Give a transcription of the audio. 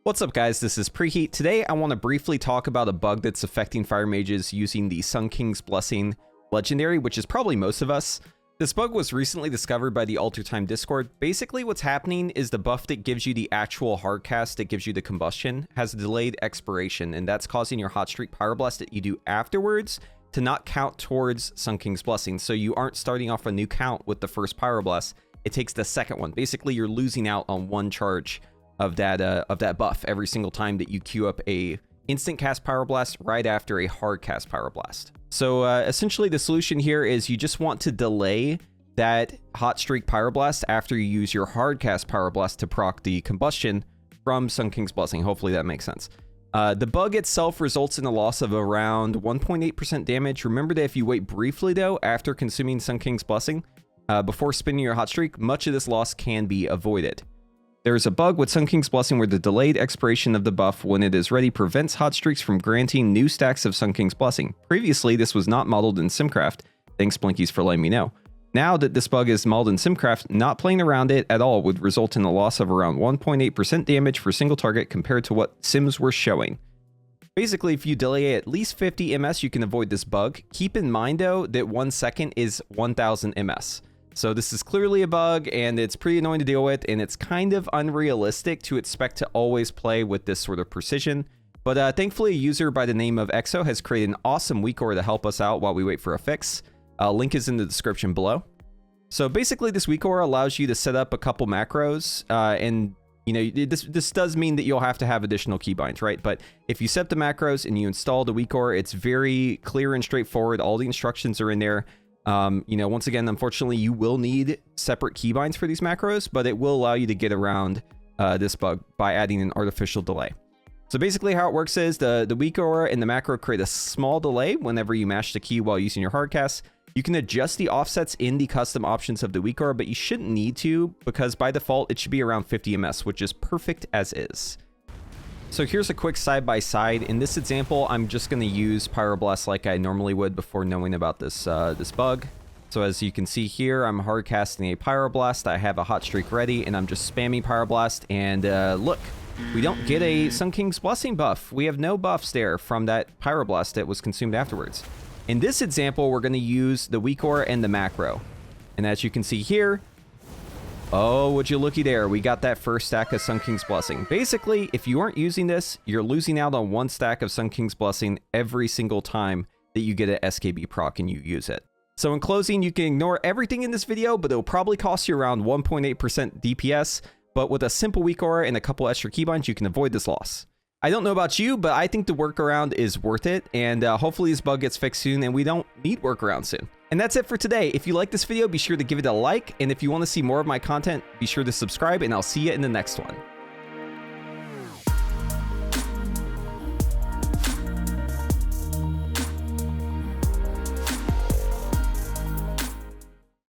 What's up guys, this is Preheat. Today I want to briefly talk about a bug that's affecting fire mages using the Sun King's Blessing legendary, which is probably most of us. This bug was recently discovered by the Alter Time Discord. Basically what's happening is the buff that gives you the actual hard cast, that gives you the combustion, has a delayed expiration, and that's causing your hot streak pyroblast that you do afterwards to not count towards Sun King's Blessing. So you aren't starting off a new count with the first pyroblast. It takes the second one. Basically you're losing out on one charge of that buff every single time that you queue up a instant cast pyroblast right after a hard cast pyroblast. So essentially the solution here is you just want to delay that hot streak pyroblast after you use your hard cast pyroblast to proc the combustion from Sun King's Blessing. Hopefully that makes sense. The bug itself results in a loss of around 1.8% damage. Remember that if you wait briefly though after consuming Sun King's Blessing before spinning your hot streak, much of this loss can be avoided. There is a bug with Sun King's Blessing where the delayed expiration of the buff when it is ready prevents hot streaks from granting new stacks of Sun King's Blessing. Previously, this was not modeled in Simcraft. Thanks Blinkies for letting me know. Now that this bug is modeled in Simcraft, not playing around it at all would result in a loss of around 1.8% damage for single target compared to what Sims were showing. Basically, if you delay at least 50 ms, you can avoid this bug. Keep in mind though that 1 second is 1000 ms. So this is clearly a bug and it's pretty annoying to deal with, and it's kind of unrealistic to expect to always play with this sort of precision. But thankfully a user by the name of Exo has created an awesome weak aura to help us out while we wait for a fix. Link is in the description below. So basically this weak aura allows you to set up a couple macros and you know, this does mean that you'll have to have additional keybinds, right? But if you set the macros and you install the weak aura, it's very clear and straightforward. All the instructions are in there. You know, once again, unfortunately, you will need separate keybinds for these macros, but it will allow you to get around this bug by adding an artificial delay. So basically how it works is the weak aura and the macro create a small delay whenever you mash the key while using your hard cast. You can adjust the offsets in the custom options of the weak aura, but you shouldn't need to because by default, it should be around 50 ms, which is perfect as is. So here's a quick side-by-side. In this example, I'm just going to use Pyroblast like I normally would before knowing about this this bug. So as you can see here, I'm hard casting a Pyroblast. I have a hot streak ready, and I'm just spamming Pyroblast. And look, we don't get a Sun King's Blessing buff. We have no buffs there from that Pyroblast that was consumed afterwards. In this example, we're going to use the weak aura and the macro. And as you can see here, oh, would you looky there, we got that first stack of Sun King's Blessing. Basically, if you aren't using this, you're losing out on one stack of Sun King's Blessing every single time that you get an SKB proc and you use it. So in closing, you can ignore everything in this video, but it'll probably cost you around 1.8% DPS, but with a simple weak aura and a couple extra keybinds, you can avoid this loss. I don't know about you, but I think the workaround is worth it, and hopefully this bug gets fixed soon and we don't need workaround soon. And that's it for today. If you like this video, be sure to give it a like, and if you want to see more of my content, be sure to subscribe, and I'll see you in the next one.